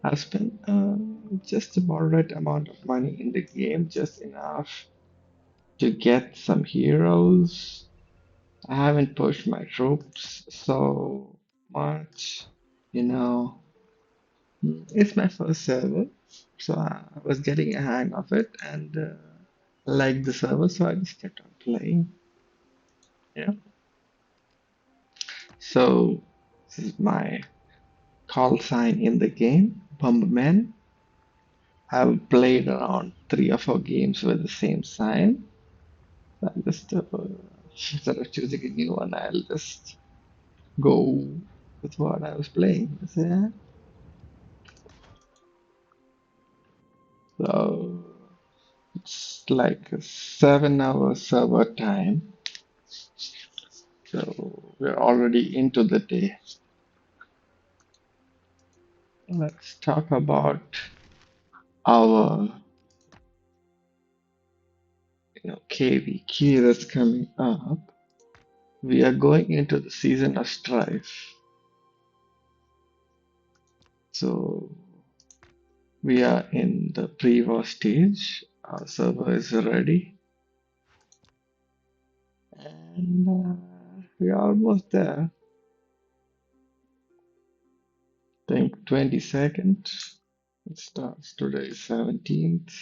I've spent just a moderate amount of money in the game, just enough to get some heroes. I haven't pushed my troops so much, you know. It's my first server, so I was getting a hang of it and liked the server, so I just kept on playing. Yeah. So this is my call sign in the game, Bomberman. I've played around 3 or 4 games with the same sign. I just instead of choosing a new one, I'll just go with what I was playing. So, yeah. So it's like a 7 hour server time. So we're already into the day. Let's talk about our KVK that's coming up. We are going into the season of strife. So we are in the pre-war stage. Our server is ready, and we are almost there. I think 22nd. It starts today, 17th.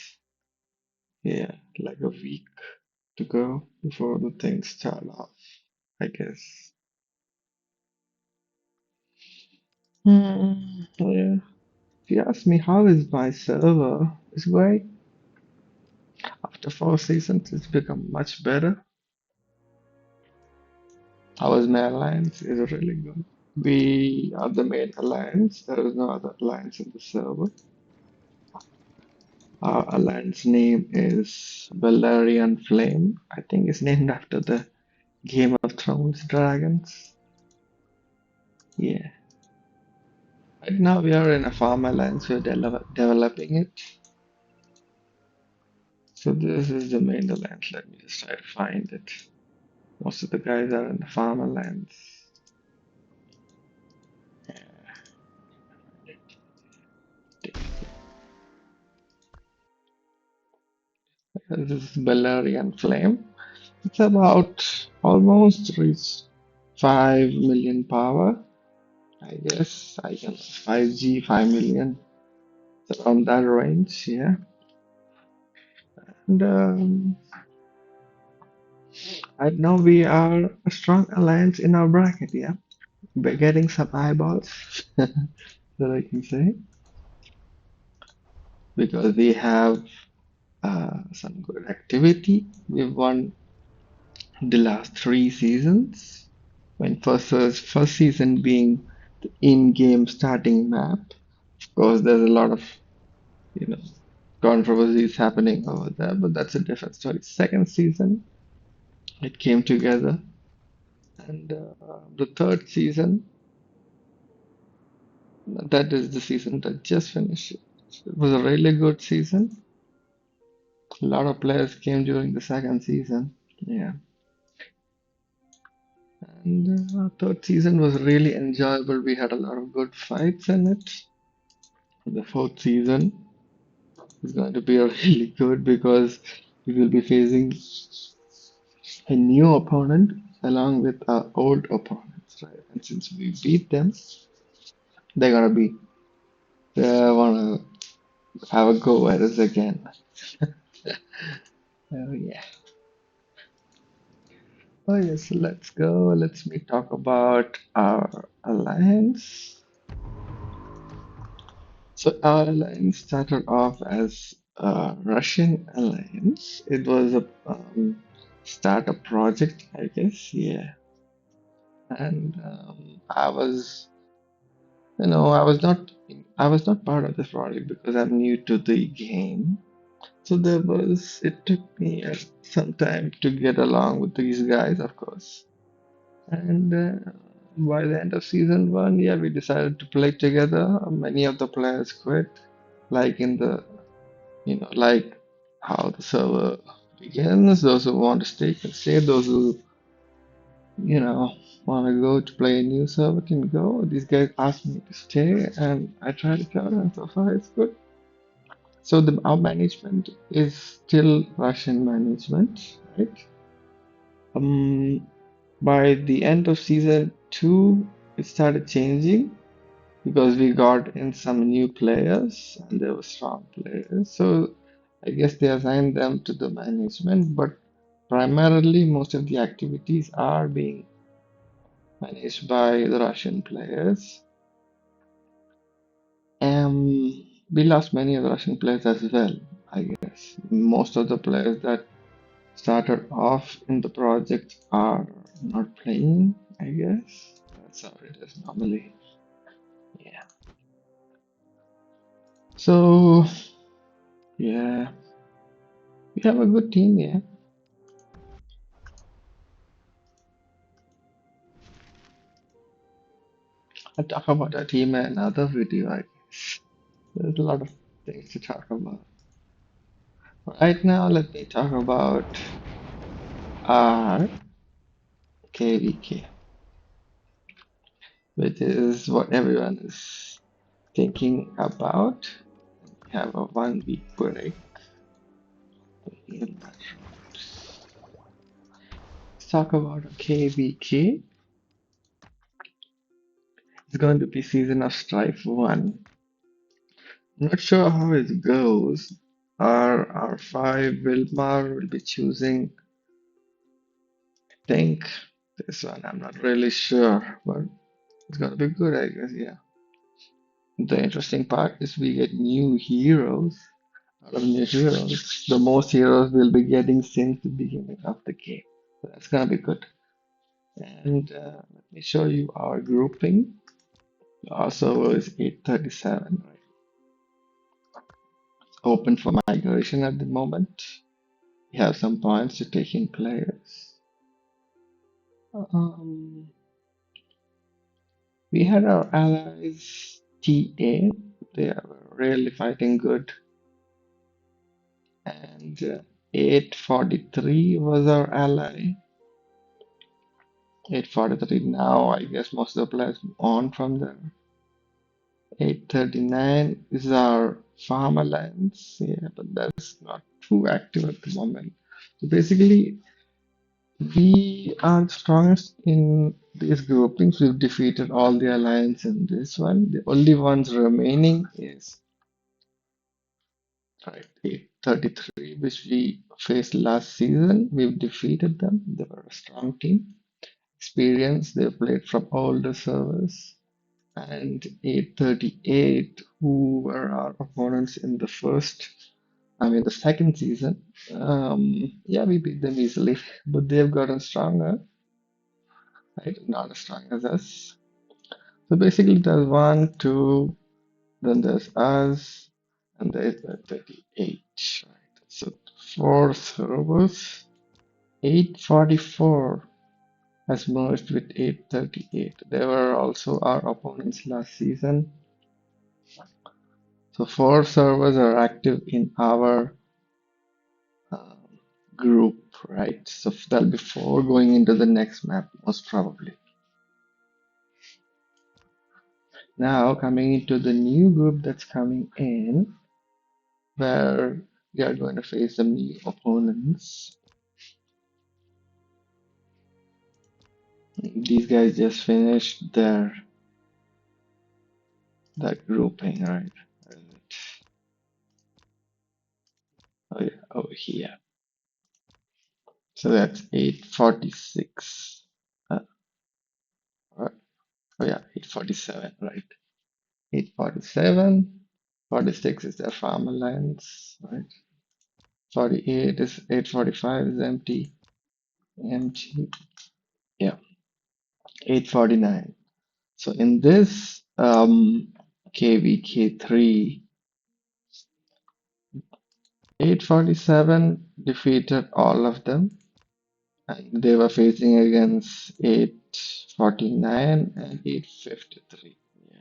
Yeah, like a week to go before the things start off, I guess. Yeah. If you ask me how is my server, it's great. After 4 seasons, it's become much better. Our main alliance is really good. We are the main alliance. There is no other alliance in the server. Our alliance name is Valerian Flame. I think it's named after the Game of Thrones dragons. Yeah. Right now we are in a farm alliance. We're developing it. So this is the main alliance. Let me just try to find it. Most of the guys are in the farm alliance. This is Valerian Flame. It's about almost reached 5 million power. I guess I can 5G, 5 million, it's around that range, yeah. And right now we are a strong alliance in our bracket, yeah. We're getting some eyeballs that I can say because we have some good activity. We've won the last 3 seasons. When first season being the in-game starting map. Of course, there's a lot of you know controversies happening over there, but that's a different story. Second season, it came together, and the third season, that is the season that just finished. It was a really good season. A lot of players came during the second season. Yeah, and third season was really enjoyable. We had a lot of good fights in it. The fourth season is going to be really good because we will be facing a new opponent along with our old opponents, right? And since we beat them, they're gonna be they wanna have a go at us again. Oh yeah. Oh yes, let's go. Let's me talk about our alliance. So our alliance started off as a Russian alliance. It was a startup project, I guess. Yeah, and I was not part of this project because I'm new to the game. So it took me some time to get along with these guys, of course. And by the end of season one, yeah, we decided to play together. Many of the players quit, like in the, like how the server begins. Those who want to stay can stay. Those who, you know, want to go to play a new server can go. These guys asked me to stay, and I tried it out, and so far it's good. So our management is still Russian management, right? Um, by the end of season two, it started changing because we got in some new players, and they were strong players. So I guess they assigned them to the management, but primarily most of the activities are being managed by the Russian players. We lost many of the Russian players as well, I guess. Most of the players that started off in the project are not playing, I guess. That's how it is normally. Yeah. So, yeah, we have a good team, yeah. I'll talk about our team in another video, I guess. There's a lot of things to talk about. Right now, let me talk about our KVK, which is what everyone is thinking about. We have a 1 week break. Let's talk about a KVK. It's going to be Season of Strife 1. Not sure how it goes. Our 5 Wilmar will be choosing, I think, this one. I'm not really sure, but it's gonna be good, I guess, yeah. The interesting part is we get new heroes. Out of new heroes, the most heroes we'll be getting since the beginning of the game. So that's gonna be good. And let me show you our grouping. Our server is 837, right? Open for migration at the moment. We have some points to take in players. Um, we had our allies TA. They are really fighting good. And 843 was our ally. 843 now, I guess most of the players on from there. 839 is our farm alliance. Yeah, but that's not too active at the moment. So basically, we are the strongest in these groupings. We've defeated all the alliance in this one. The only ones remaining is right 833, which we faced last season. We've defeated them. They were a strong team. Experience, they played from older servers. And 838, who were our opponents in the the second season. Yeah, we beat them easily, but they've gotten stronger, right? Not as strong as us. So basically, there's one, two, then there's us, and there's the 38, right? So four servers. 844 has merged with 838. They were also our opponents last season. So four servers are active in our um, group, right? So that'll be four going into the next map, most probably. Now coming into the new group that's coming in, where we are going to face some new opponents. These guys just finished their grouping, right? Oh yeah, over here. So that's 846. Right. Oh yeah, 847, right? 847. 46 is their farm alliance, right? 48 is 845 is empty. Empty. Yeah. 849. So in this KVK3, 847 defeated all of them, and they were facing against 849 and 853. Yeah.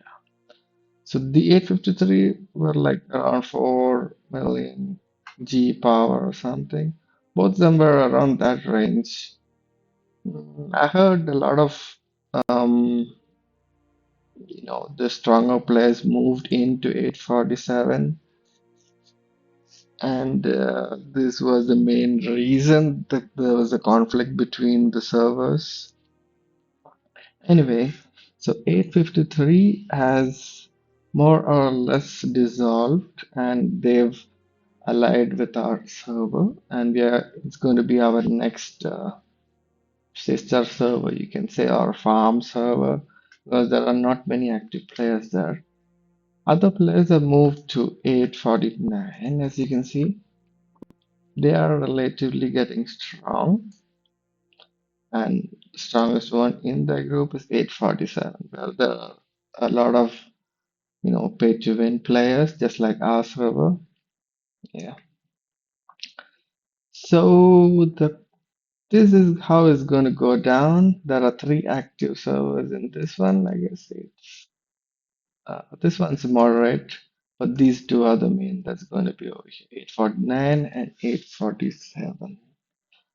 So the 853 were like around 4 million G power or something. Both of them were around that range. I heard a lot of um, the stronger players moved into 847, and this was the main reason that there was a conflict between the servers. Anyway, so 853 has more or less dissolved, and they've allied with our server, and it's going to be our next sister server, you can say, our farm server, because there are not many active players there. Other players have moved to 849, as you can see. They are relatively getting strong, and the strongest one in the group is 847. Well, there are a lot of pay to win players, just like our server. Yeah. So this is how it's going to go down. There are three active servers in this one. I guess this one's moderate, but these two are the main. That's going to be over here, 849 and 847.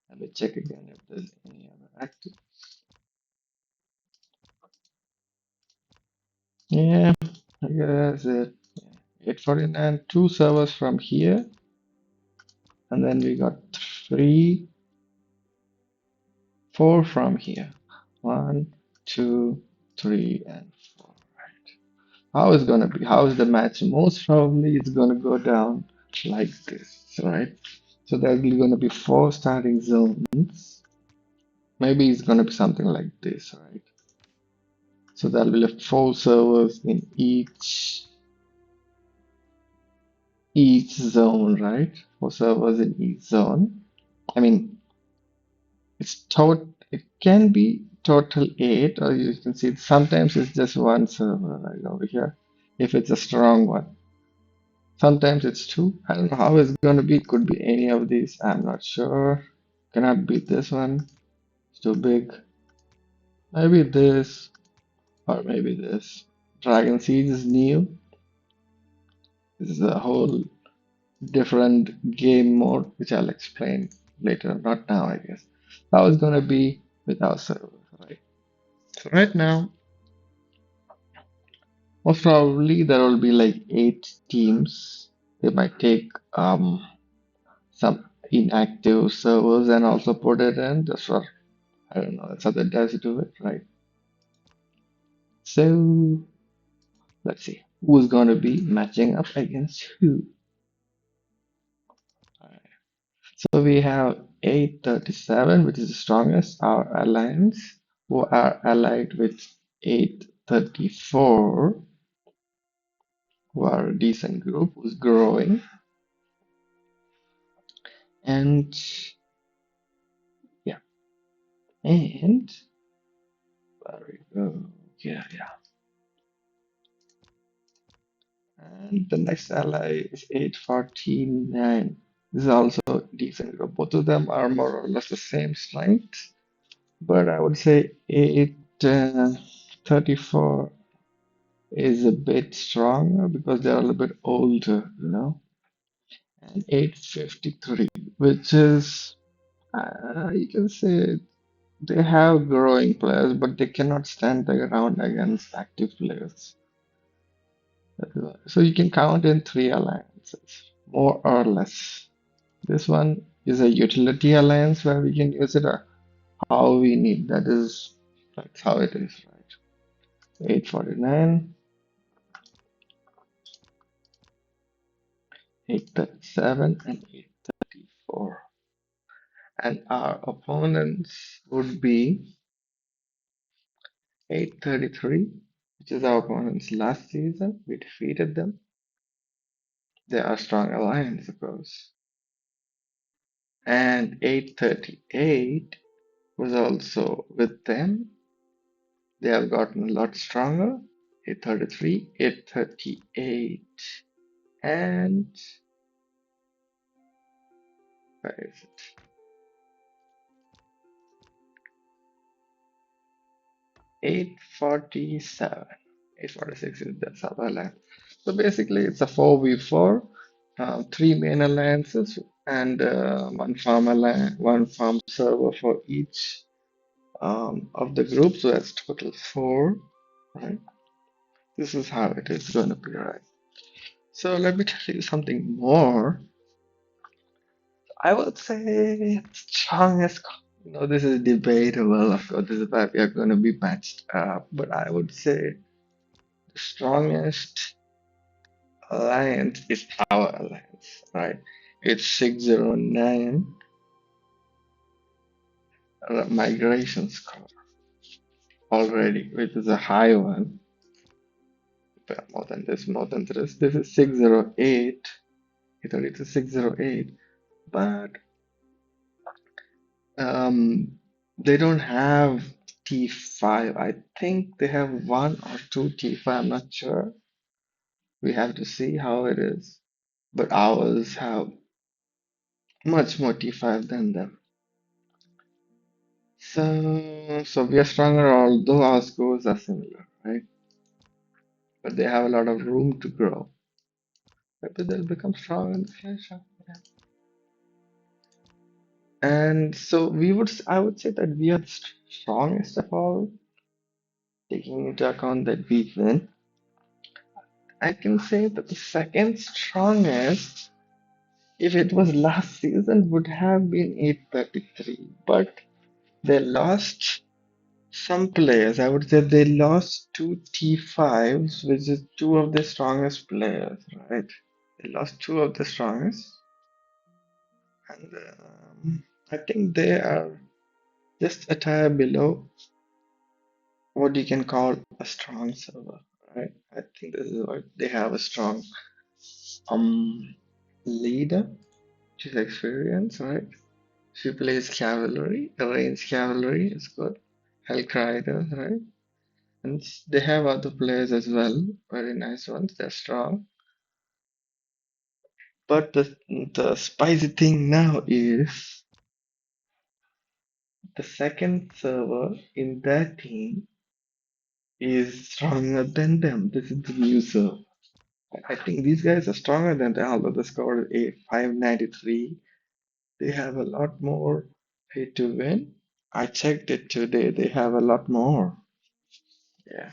Let me check again if there's any other active. Yeah, I guess it. 849, two servers from here, and then we got three, four from here. One, two, three, and four. How is gonna be? How is the match? Most probably it's gonna go down like this, right? So there's gonna be four starting zones. Maybe it's gonna be something like this, right? So there'll be like four servers in each zone, right? Four servers in each zone. I mean, it can be total eight, or you can see sometimes it's just one server right over here, if it's a strong one. Sometimes it's two. I don't know how it's going to be. Could be any of these. I'm not sure. Cannot be this one. It's too big. Maybe this, or maybe this. Dragon Siege is new. This is a whole different game mode, which I'll explain later. Not now, I guess. How it's going to be with our server, right? So right now, most probably there will be like 8 teams. They might take some inactive servers and also put it in just for, I don't know, that's how the does do it, right? So let's see who's going to be matching up against who. Alright. So we have 837, which is the strongest, our alliance, who are allied with 834, who are a decent group, who's growing. And yeah, and there we go. Yeah, yeah. And the next ally is 849. This is also decent. Both of them are more or less the same strength, but I would say 834 is a bit stronger because they're a little bit older. And 853, which is, you can say they have growing players, but they cannot stand their ground against active players. So you can count in three alliances, more or less. This one is a utility alliance where we can use it how we need. That's how it is, right? 849, 837, and 834. And our opponents would be 833, which is our opponents last season. We defeated them. They are strong alliance, of course. And 838 was also with them. They have gotten a lot stronger. 833, 838, and where is it? 847. 846 is the sub alliance. So basically, it's a 4v4, three main alliances, and one farm server for each of the group, so that's total four, right? This is how it is going to be, right? So let me tell you something more. I would say strongest, this is debatable. Of course, this is why we are going to be matched up, but I would say the strongest alliance is our alliance, right? It's 609 migration score already, which is a high one. But more than this. This is 608. I thought it's a 608, but um, they don't have T5. I think they have one or two T5. I'm not sure. We have to see how it is. But ours have much more T5 than them. So we are stronger, although our scores are similar, right? But they have a lot of room to grow. Maybe they'll become strong in the future. Yeah. And so I would say that we are the strongest of all, taking into account that we win. I can say that the second strongest, if it was last season, would have been 833. But they lost some players. I would say they lost two T5s, which is two of the strongest players, right? They lost two of the strongest. And I think they are just a tier below what you can call a strong server, right? I think this is what they have, a strong um leader. She's experienced, right? She plays cavalry, range cavalry is good. Hulk riders, right? And they have other players as well, very nice ones. They're strong. But the spicy thing now is the second server in that team is stronger than them. This is the new server. I think these guys are stronger than them, although the score is 593. They have a lot more pay to win. I checked it today. They have a lot more. Yeah,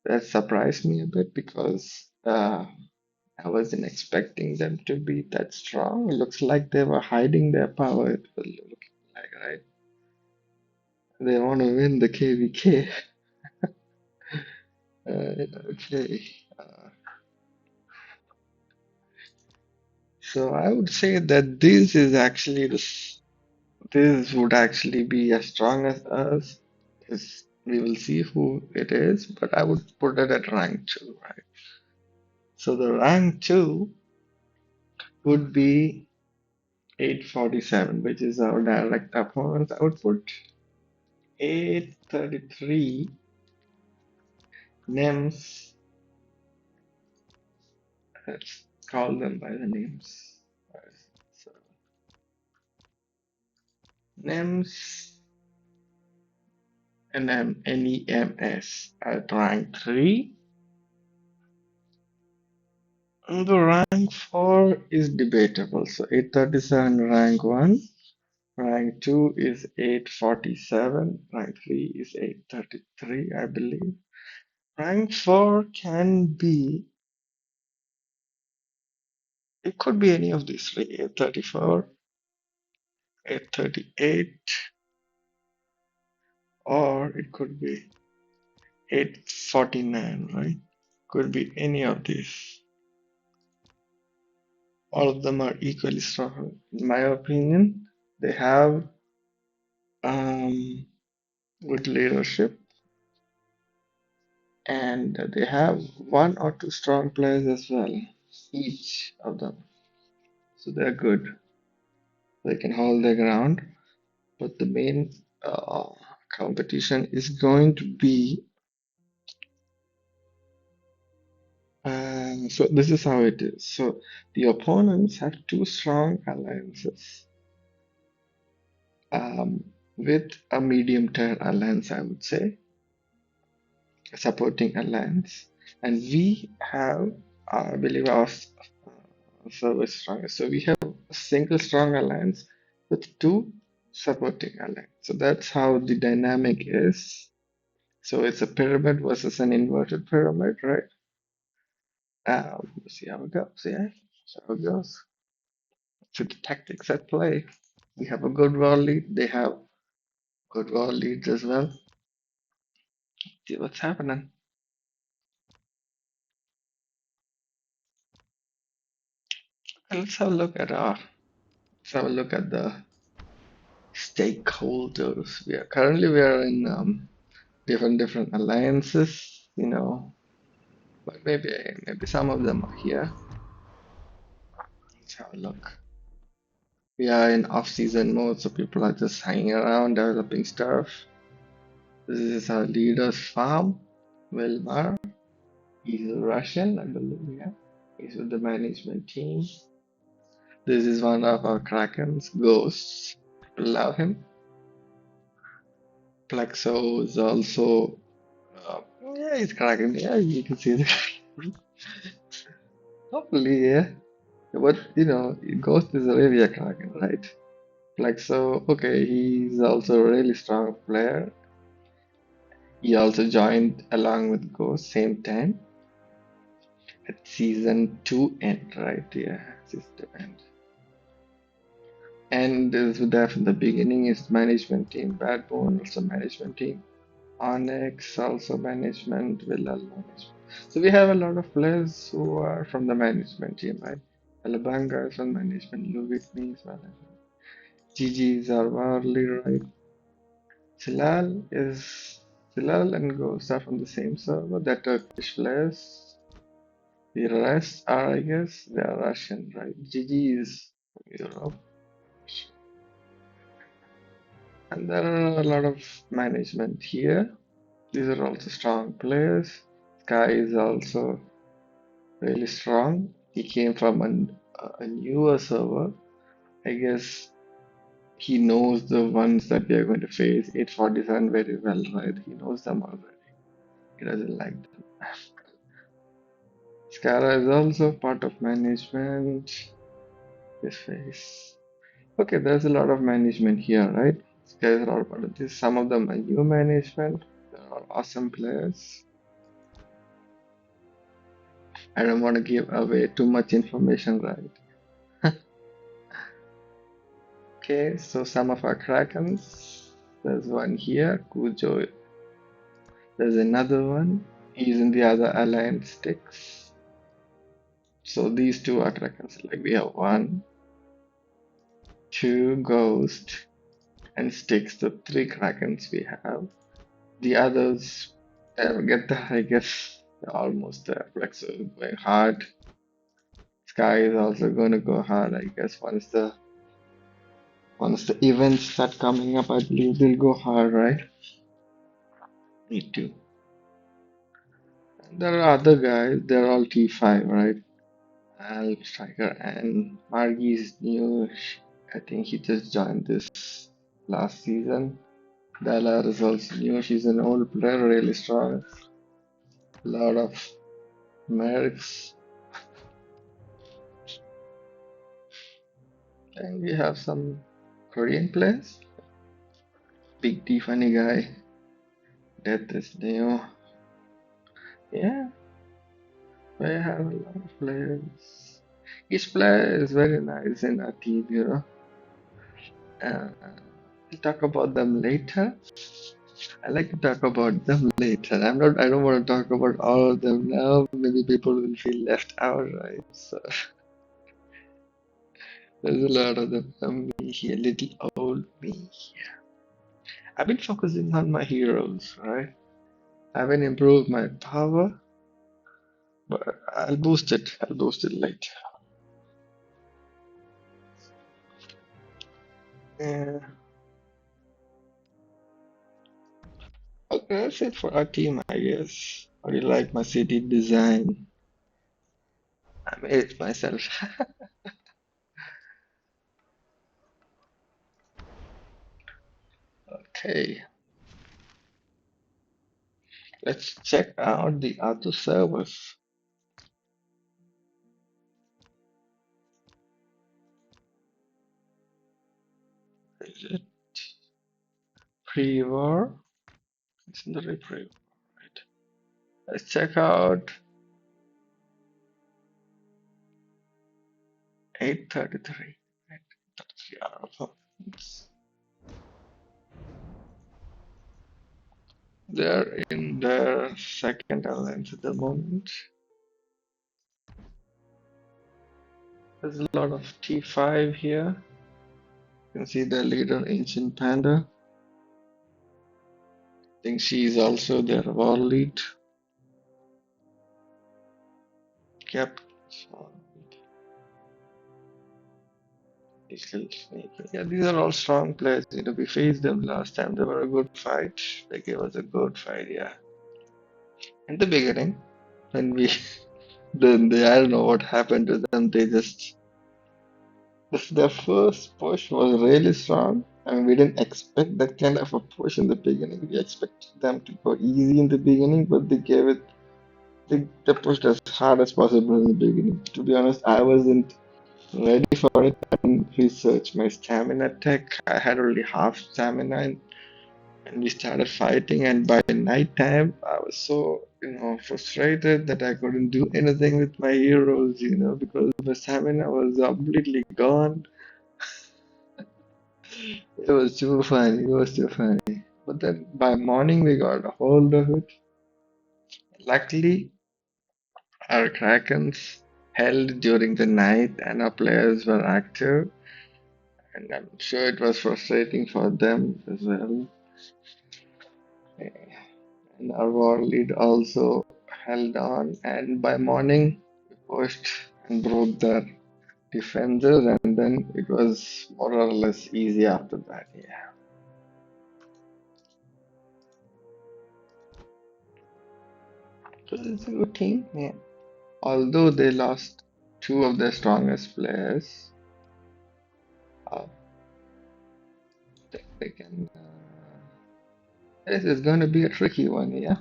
that surprised me a bit because I wasn't expecting them to be that strong. It looks like they were hiding their power. It was looking like, right? They want to win the KVK. Okay. Uh, so I would say that this would actually be as strong as us. We will see who it is, but I would put it at rank 2, right? So the rank 2 would be 847, which is our direct opponent. I would put 833 names. Let's call them by the names. So, names NEMS at rank 3. And the rank 4 is debatable. So 837 rank 1. Rank 2 is 847. Rank 3 is 833, I believe. Rank 4 can be, it could be any of these three, 834, 838, or it could be 849, right? Could be any of these. All of them are equally strong. In my opinion, they have um, good leadership and they have one or two strong players as well, each of them. So they're good. They can hold their ground. But the main competition is going to be. So this is how it is. So the opponents have two strong alliances um, with a medium tier alliance, I would say, a supporting alliance, and we have, I believe, our service strongest. So we have a single strong alliance with two supporting alliance. So that's how the dynamic is. So it's a pyramid versus an inverted pyramid, right? See how it goes, yeah? See how it goes. So the tactics at play. We have a good war lead, they have good war leads as well. See what's happening. And let's have a look at the stakeholders. We are in different alliances, but maybe some of them are here. Let's have a look. We are in off-season mode, so people are just hanging around, developing stuff. This is our leader's farm, Wilmar. He's a Russian, I believe, yeah. He's with the management team. This is one of our Krakens, Ghosts. People love him. Plexo is also, yeah, he's Kraken. Yeah, you can see the Hopefully, yeah. But, Ghost is really a Kraken, right? Plexo, okay, he's also a really strong player. He also joined along with Ghost same time at season 2 end, right? Yeah, season 2 end. And is there from the beginning is management team. Badbone also management team. Onyx also management. Villal management. So we have a lot of players who are from the management team, right? Alabanga is from management. Luvitni is management. GG is our Warley, right? Silal is Silal and Ghost are from the same server. They're Turkish players. The rest are, I guess, they are Russian, right? GG is from Europe. And there are a lot of management here. These are also strong players. Sky is also really strong. He came from a newer server. I guess he knows the ones that we are going to face, 847, very well, right? He knows them already. He doesn't like them. Scara is also part of management. This face. Okay, there's a lot of management here, right? These guys are all part of this. Some of them are new management. They are awesome players. I don't want to give away too much information, right? Okay, so some of our Krakens. There's one here, Kujo. There's another one. He's in the other alliance sticks. So these two are Krakens. Like we have one, two Ghost, and sticks. The three Krakens we have. The others, they'll get there, I guess. They're almost there. Flexo is going hard. Sky is also going to go hard, I guess. Once the events start coming up, I believe they'll go hard, right? Me too. And there are other guys. They're all T5, right? Alp Striker and Margie's new. I think he just joined this last season. Dala is also new. She's an old player, really strong. A lot of mercs. And we have some Korean players. Big T funny guy. Death is new. Yeah, we have a lot of players. Each player is very nice in our team. Uh, we'll talk about them later. I like to talk about them later. I don't want to talk about all of them now. Maybe people will feel left out, right? So there's a lot of them. Me here, little old me. I've been focusing on my heroes, right? I haven't improved my power, but I'll boost it. I'll boost it later. Yeah. Okay, that's it for our team, I guess. How do you like my city design? I made it myself. Okay, let's check out the other servers. Is it? pre-war. It's in the pre-war, right? Let's check out 833. Right? 33 hour performance. They're in their second alliance at the moment. There's a lot of T5 here. You can see the leader, Ancient Panda. I think she is also their war lead. Yep. So, yeah, these are all strong players. We faced them last time. They were a good fight. They gave us a good fight, yeah. In the beginning, when we then I don't know what happened to them. They just their first push was really strong. I mean, we didn't expect that kind of a push in the beginning. We expected them to go easy in the beginning, but they pushed as hard as possible in the beginning. To be honest, I wasn't ready for it and research my stamina tech. I had only half stamina and we started fighting, and by night time I was so frustrated that I couldn't do anything with my heroes, because my stamina was completely gone. It was too funny, it was too funny. But then by morning we got a hold of it. Luckily our Krakens held during the night and our players were active, and I'm sure it was frustrating for them as well. And our war lead also held on, and by morning we pushed and broke their defenses, and then it was more or less easy after that. Yeah, so it's a good team. Yeah, although they lost two of their strongest players, uh, they can. This is going to be a tricky one. Yeah,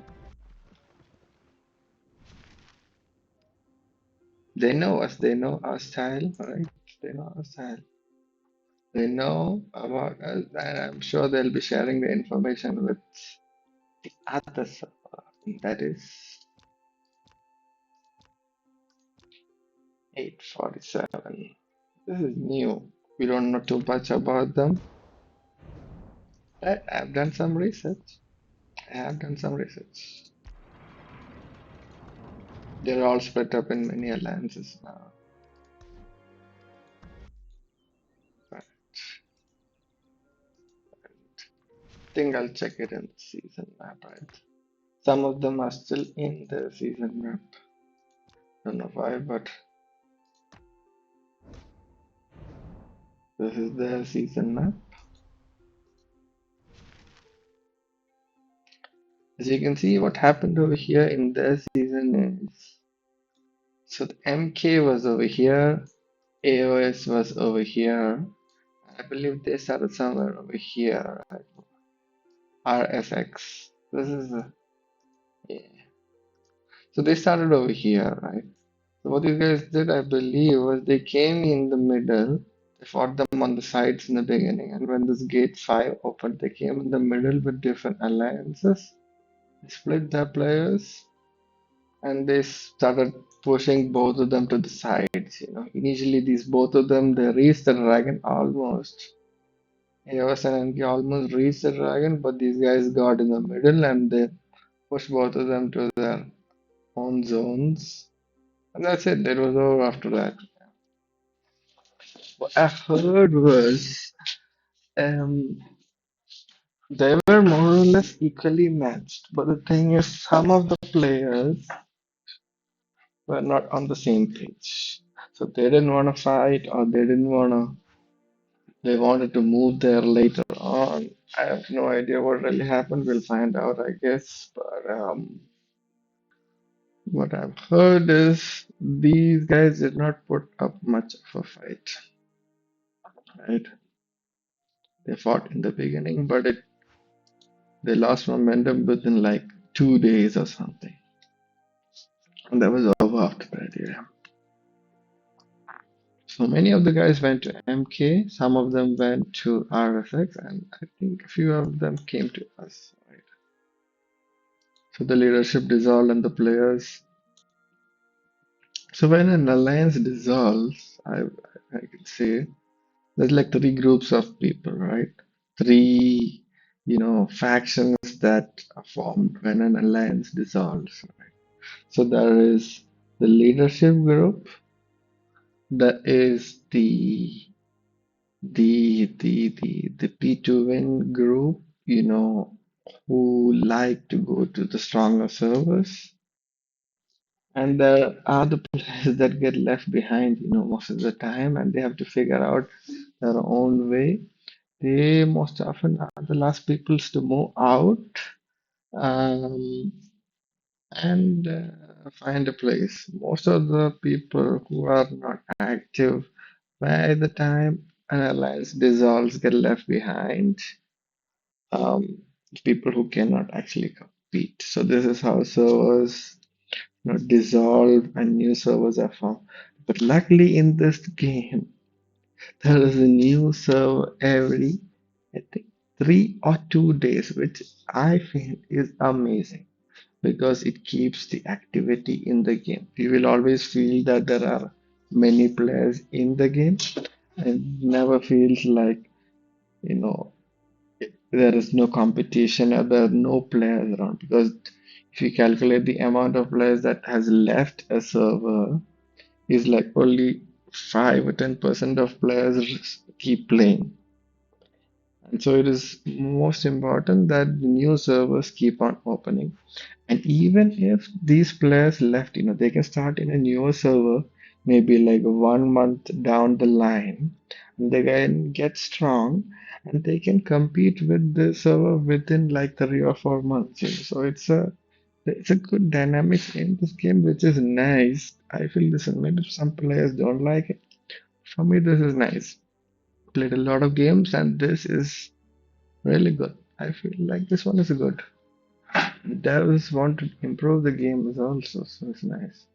they know us. They know our style, right? They know our style. They know about us, and I'm sure they'll be sharing the information with the other server. That is 847. This is new. We don't know too much about them. But I've done some research. I have done some research. They're all split up in many alliances now. But I think I'll check it in the season map, right? Some of them are still in the season map. Don't know why, but this is the season map. As you can see, what happened over here in their season is, so the MK was over here, AOS was over here. I believe they started somewhere over here, right? RFX. This is yeah. So they started over here, right? So what these guys did, I believe, was they came in the middle. They fought them on the sides in the beginning, and when this gate 5 opened, they came in the middle with different alliances. They split their players, and they started pushing both of them to the sides. Initially these both of them they reached the dragon almost. Eos and Enki almost reached the dragon, but these guys got in the middle and they pushed both of them to their own zones. And that's it. It was over after that. What I heard was um, they were more or less equally matched, but the thing is, some of the players were not on the same page. So they didn't want to fight, or they wanted to move there later on. I have no idea what really happened. We'll find out, I guess. But what I've heard is these guys did not put up much of a fight, right? They fought in the beginning, but they lost momentum within like 2 days or something. And that was over after that, yeah. So many of the guys went to MK, some of them went to RSX, and I think a few of them came to us. Right? So the leadership dissolved and the players. So when an alliance dissolves, I could say there's like three groups of people, right? Three, factions that are formed when an alliance dissolves. So there is the leadership group, that is the P2Win group, who like to go to the stronger servers. And there are the players that get left behind, most of the time, and they have to figure out their own way. They most often are the last peoples to move out, um, and find a place. Most of the people who are not active by the time an alliance dissolves get left behind. Um, People who cannot actually compete. So this is how servers, dissolve and new servers are formed. But luckily in this game, there is a new server every, I think, 3 or 2 days, which I feel is amazing because it keeps the activity in the game. You will always feel that there are many players in the game and never feels like, you know, there is no competition or there are no players around because if you calculate the amount of players that has left a server is like only 5 or 10% of players keep playing. And so it is most important that the new servers keep on opening. And even if these players left, they can start in a newer server, maybe like 1 month down the line, and they can get strong and they can compete with the server within like 3 or 4 months. So it's a good dynamic in this game, which is nice. I feel this, and maybe some players don't like it. For me, this is nice. Played a lot of games, and this is really good. I feel like this one is good. Devs want to improve the game is also, so it's nice.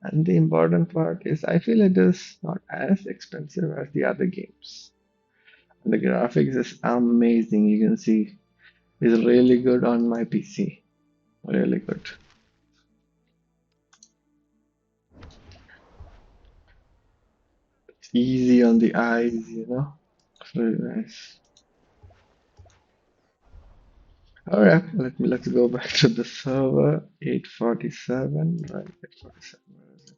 And the important part is I feel it is not as expensive as the other games. And the graphics is amazing. You can see it's really good on my PC. Really good. It's easy on the eyes. It's really nice. Alright, let's go back to the server. 847, right? 847. Where is it?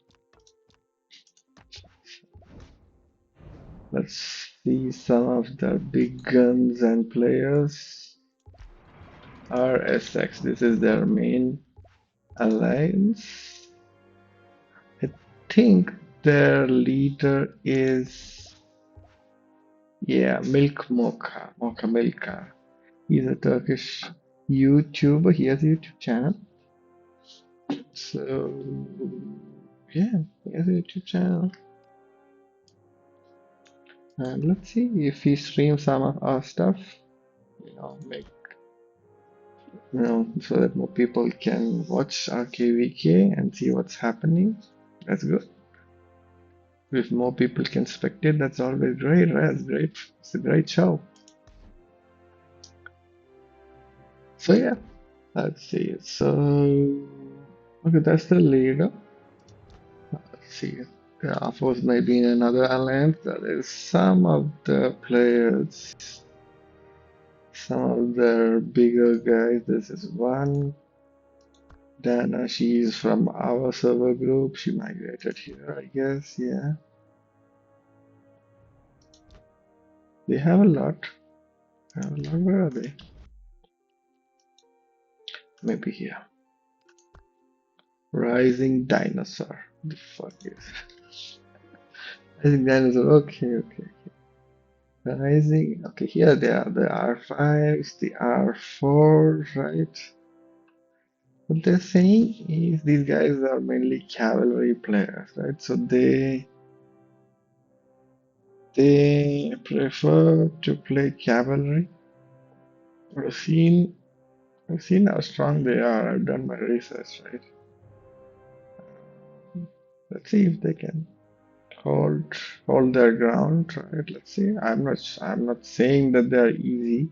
Let's see some of the big guns and players. RSX, this is their main alliance. I think their leader is, yeah, Milk Mocha, Mocha Milka. He's a Turkish YouTuber. He has a YouTube channel. So, yeah, he has a YouTube channel. And let's see if he streams some of our stuff, make so that more people can watch our KVK and see what's happening. That's good. If more people can spectate, that's always great, right? That's great. It's a great show. So yeah, let's see. So okay, that's the leader. Let's see. The Afos may be in another alliance. That is some of the players, some of the bigger guys. This is one. Dana, she's from our server group. She migrated here, I guess. Yeah. They have a lot. Have a lot. Where are they? Maybe here. Rising Dinosaur. The fuck is Rising Dinosaur? Okay. Rising. Okay, here they are. The R5s, the R4s, right? What they're saying is these guys are mainly cavalry players, right? So they prefer to play cavalry. I've seen I've seen how strong they are. I've done my research, right? Let's see if they can hold hold their ground, right? Let's see. I'm not saying that they're easy,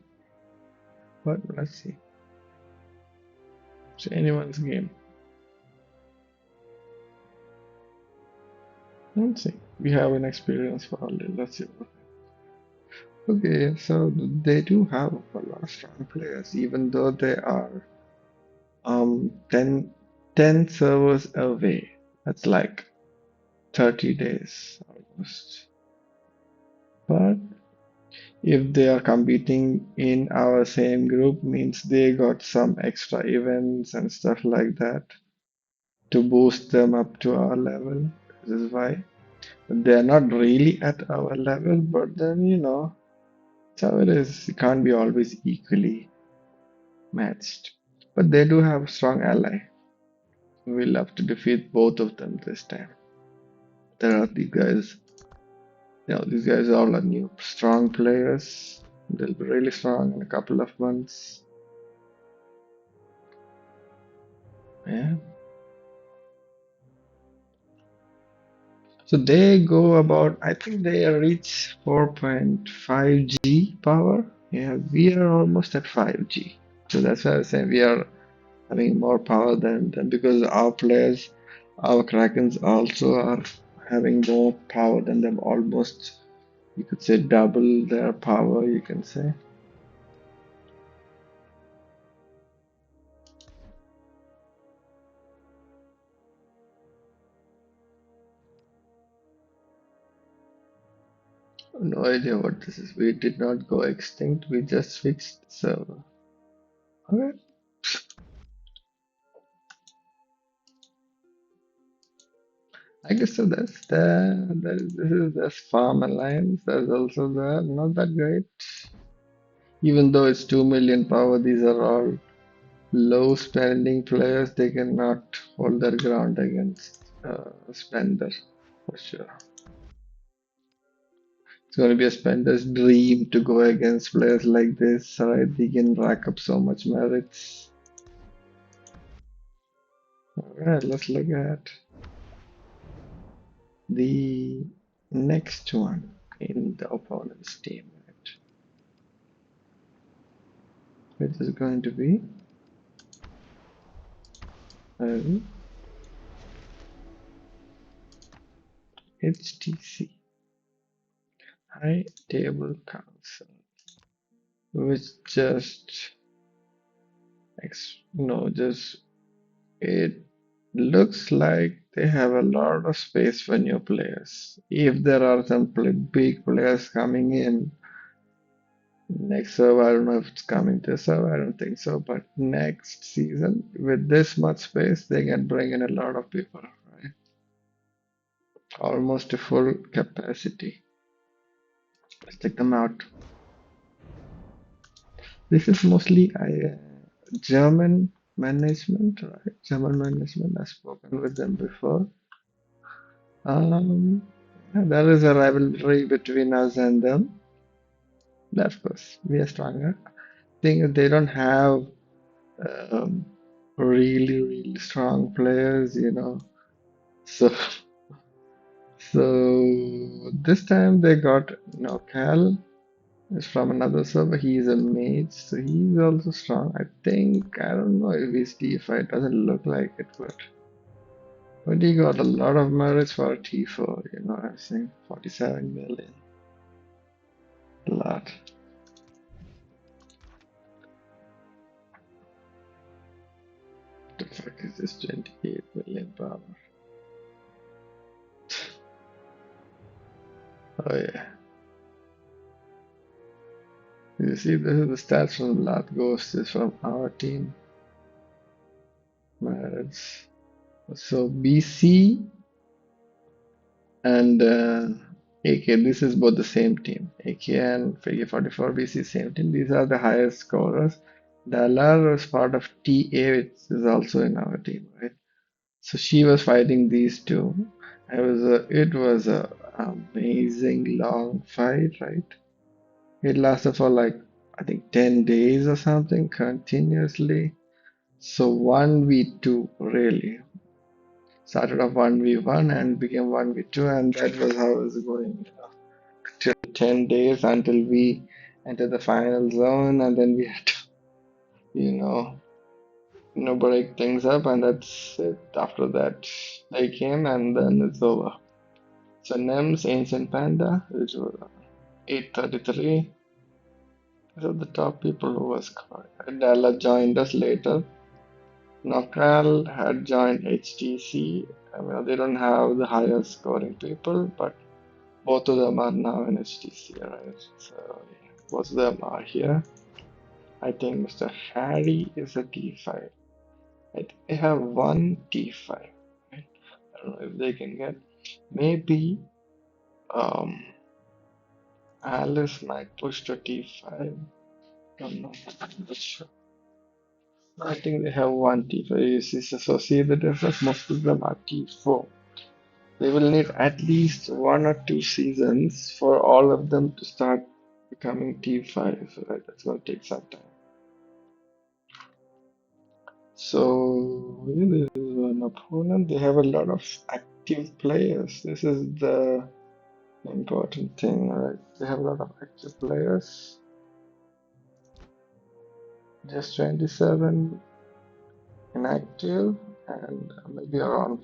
but let's see. It's anyone's game. Let's see. We have an experience for all this. Let's see. Okay, so they do have a lot of strong players, even though they are 10 servers away. That's like 30 days almost. But if they are competing in our same group, means they got some extra events and stuff like that to boost them up to our level. This is why they're not really at our level, but then that's how it is. It can't be always equally matched. But they do have a strong ally. We'll have to defeat both of them this time. There are these guys. These guys all are new, strong players. They'll be really strong in a couple of months. Yeah. So they go about, I think they reach 4.5G power. Yeah, we are almost at 5G. So that's why I say we are having more power than them because our players, our Krakens also are having more power than them, almost you could say double their power, you can say. No idea what this is. We did not go extinct, we just fixed the server. Okay. I guess so this is this Farm Alliance. There's also the not that great. Even though it's 2 million power, these are all low spending players. They cannot hold their ground against Spender for sure. It's going to be a Spender's dream to go against players like this, right? He can rack up so much merits. Alright, let's look at the next one in the opponent's team. Right? Which is going to be HTC, High Table Council, which just it looks like they have a lot of space for new players. If there are some big players coming in next server, I don't know if it's coming this server, I don't think so, but next season, with this much space, they can bring in a lot of people, right? Almost to full capacity. Let's check them out. This is mostly German management, right? German management. I've spoken with them before. Yeah, there is a rivalry between us and them. Of course, we are stronger. Think they don't have um, really, really strong players. So, so this time they got, Cal is from another server. He's a mage, so he's also strong. I don't know if he's T5. It doesn't look like it, but he got a lot of merits for a T4. I think 47 million. A lot. The fuck is this 28 million power? Oh yeah. You see, this is the stats from Blood Ghost is from our team. Merits. So BC and AK, this is both the same team. AK and Figure 44 BC, same team. These are the highest scorers. Dalar was part of TA, which is also in our team, right? So she was fighting these two. It was a amazing long fight, right? It lasted for like I think 10 days or something continuously. So 1v2 really. Started off 1v1 and became 1v2, and that was how it was going till 10 days until we entered the final zone, and then we had to, you know, break things up, and that's it. After that, they came, and then it's over. So NEMS, Ancient Panda, which was 833. These are the top people who was scored. Della joined us later. Nokal had joined HTC. I mean, they don't have the highest scoring people, but both of them are now in HTC, right? So yeah, both of them are here. I think Mr. Harry is a T5. I think they have one T5. Right? I don't know if they can get. Maybe um, Alice might push to T5. Don't know. I'm not sure. I think they have one T5. So see the difference. Most of them are T4. They will need at least 1 or 2 seasons for all of them to start becoming T5. So right, that's going to take some time. So yeah, this is an opponent. They have a lot of active players. This is the important thing, right? They have a lot of active players. Just 27 inactive and maybe around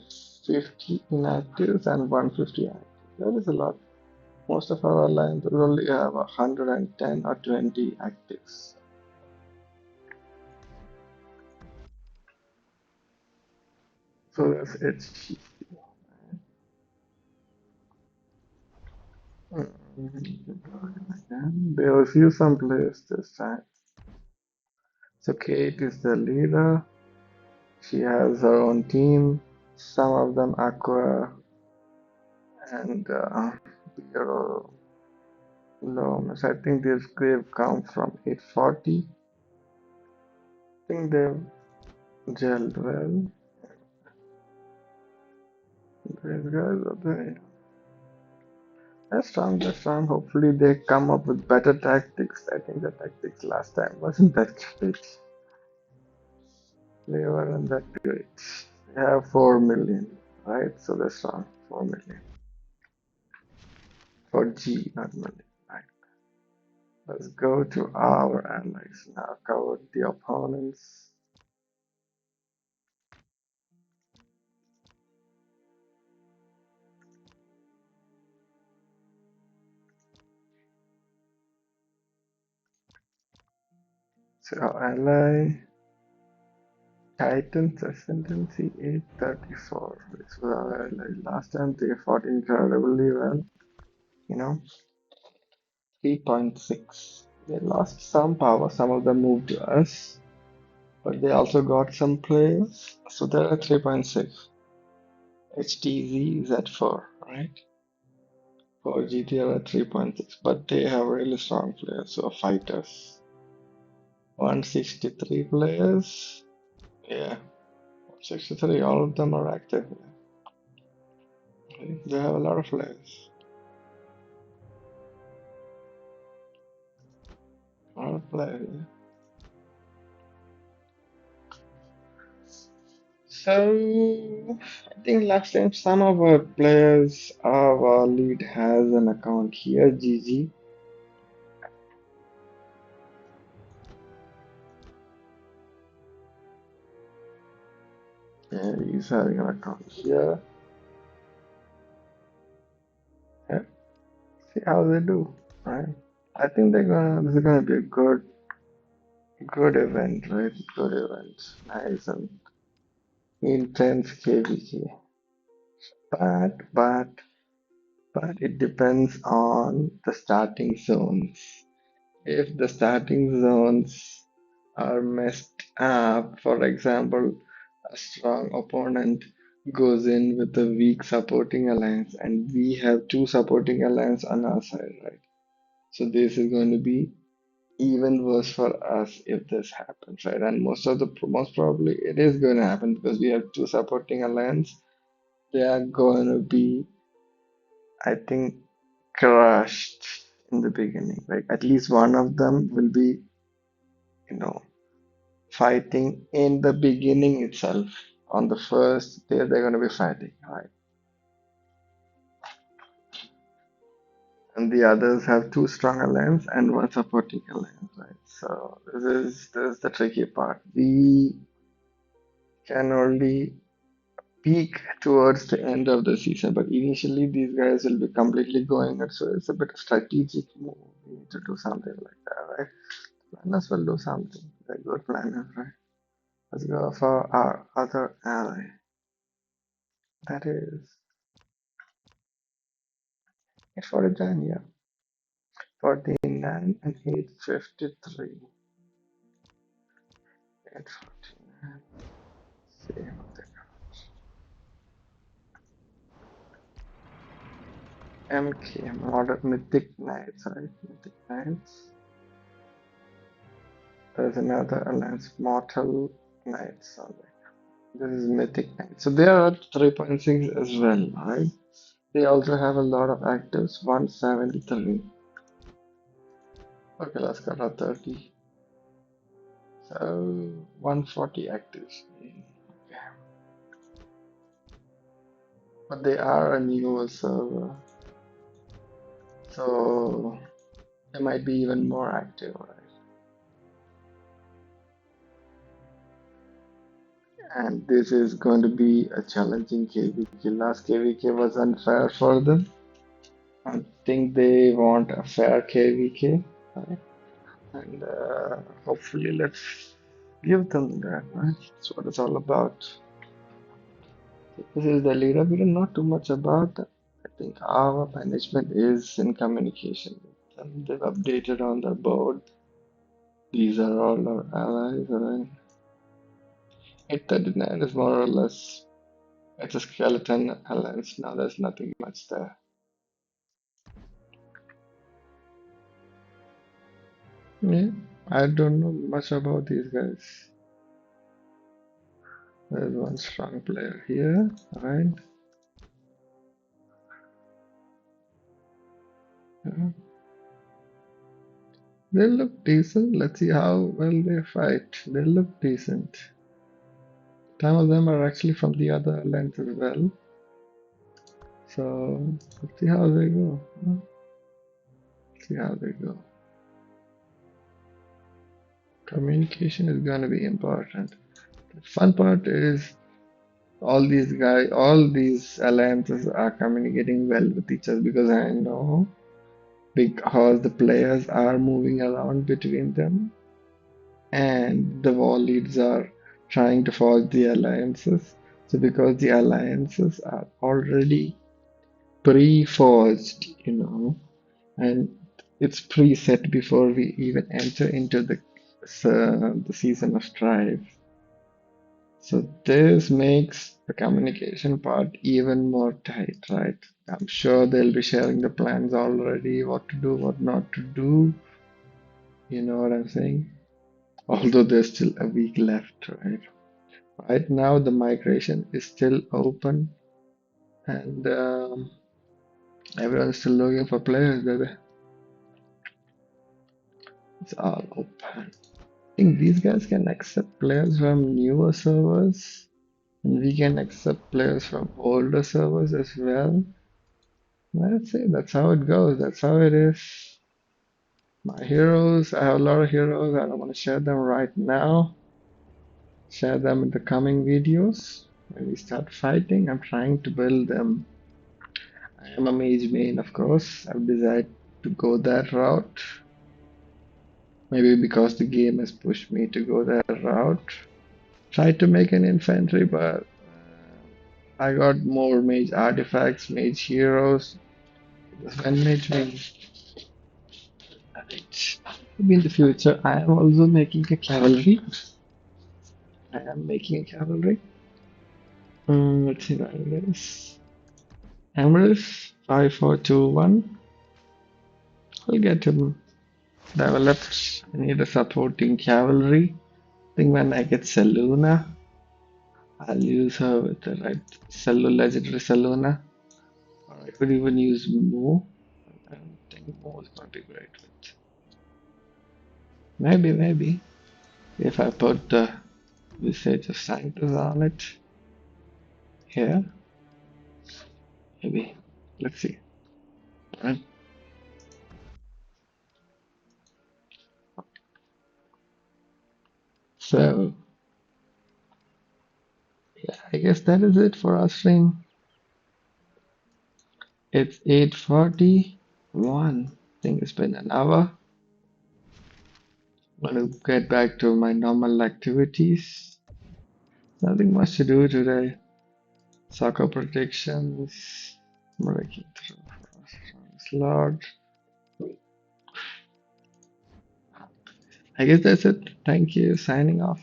50 inactives and 150 active. That is a lot. Most of our lines will only have 110 or 20 actives. So that's it. There was few some players this time. So Kate is the leader. She has her own team. Some of them Aqua and Bureau Lomas. I think this grave comes from 840. I think they've gelled well. These guys are there. That's strong, that's strong. Hopefully they come up with better tactics. I think the tactics last time wasn't that great. They weren't that great. They have 4 million, right? So that's strong. 4 million. For G, not million. Right. Let's go to our allies now. Cover the opponents. So our ally Titan's Ascendancy 834. This was our ally. Last time they fought incredibly well. You know, 3.6. They lost some power, some of them moved to us, but they also got some players. So they're at 3.6. HTZ is at 4, right? For GT are at 3.6, but they have really strong players, so fighters. 163 players. Yeah, 163, all of them are active. They have a lot of players. A lot of players. Yeah. So I think last time some of our players, our lead has an account here, GG. Yeah, he's having an account here. Yeah, see how they do, right? I think this is gonna be a good event, right? Good event. Nice and intense KVK. But but it depends on the starting zones. If the starting zones are messed up, for example, a strong opponent goes in with a weak supporting alliance, and we have two supporting alliance on our side, right? So this is going to be even worse for us if this happens, right? And most probably it is going to happen because we have two supporting alliance. They are going to be, I think, crushed in the beginning. Like at least one of them will be, you know, fighting in the beginning itself. on the first day they're going to be fighting, right? And the others have two strong alliance and one supporting alliance, right? So this is the tricky part. We can only peak towards the end of the season, but initially these guys will be completely going it, so it's a bit of strategic move. We need to do something like that, right? Planners will do something. They're good planners, right? Let's go for our other ally. That is 849, yeah. 49 and 853. 849. See what they got. MK, Modern Mythic Knights, right? Mythic Knights. There's another alliance, Mortal Knights. This is Mythic Knights. So they are at 3.6 as well, right? They also have a lot of actives, 173. Okay, let's go to 30. So 140 actives. Okay. But they are a newer server, so they might be even more active, right? And this is going to be a challenging KVK. Last KVK was unfair for them. I think they want a fair KVK, right? And hopefully, let's give them that, right? That's what it's all about. This is the leader. We don't know too much about them. I think our management is in communication with them. They've updated on the board. These are all our allies, right? 839 is more or less, it's a skeleton alliance. Now there's nothing much there. Yeah, I don't know much about these guys. There's one strong player here, right? Yeah. They look decent. Let's see how well they fight. They look decent. Some of them are actually from the other alliance as well. So let's see how they go. Let's see how they go. Communication is gonna be important. The fun part is all these alliances are communicating well with each other because I know because the players are moving around between them and the war leads are trying to forge the alliances. So because the alliances are already pre-forged, and it's preset before we even enter into the season of strife. So this makes the communication part even more tight, right? I'm sure they'll be sharing the plans already, what to do, what not to do. You know what I'm saying? Although there's still a week left, right? Right now, the migration is still open, and everyone's still looking for players. It's all open. I think these guys can accept players from newer servers, and we can accept players from older servers as well. That's it. That's how it goes. That's how it is. My heroes, I have a lot of heroes. I don't want to share them right now. Share them in the coming videos. When we start fighting, I'm trying to build them. I am a mage main, of course. I've decided to go that route. Maybe because the game has pushed me to go that route. Tried to make an infantry, but I got more mage artifacts, mage heroes. Just one mage main. Right. Maybe in the future, I am also making a cavalry. I am making a cavalry. Let's see what it is. Emrys 5421. I'll get him developed. I need a supporting cavalry. I think when I get Seluna, I'll use her with the right legendary Seluna. Or I could even use Moo. I don't think Moo is going to be great with. Maybe. If I put the Visage of Sanctus on it. here. Maybe. Let's see. Right. So, yeah, I guess that is it for our stream. It's 8:41. I think it's been an hour. I'm going to get back to my normal activities. Nothing much to do today. Soccer predictions. Breaking through. Slot. I guess that's it. Thank you. Signing off.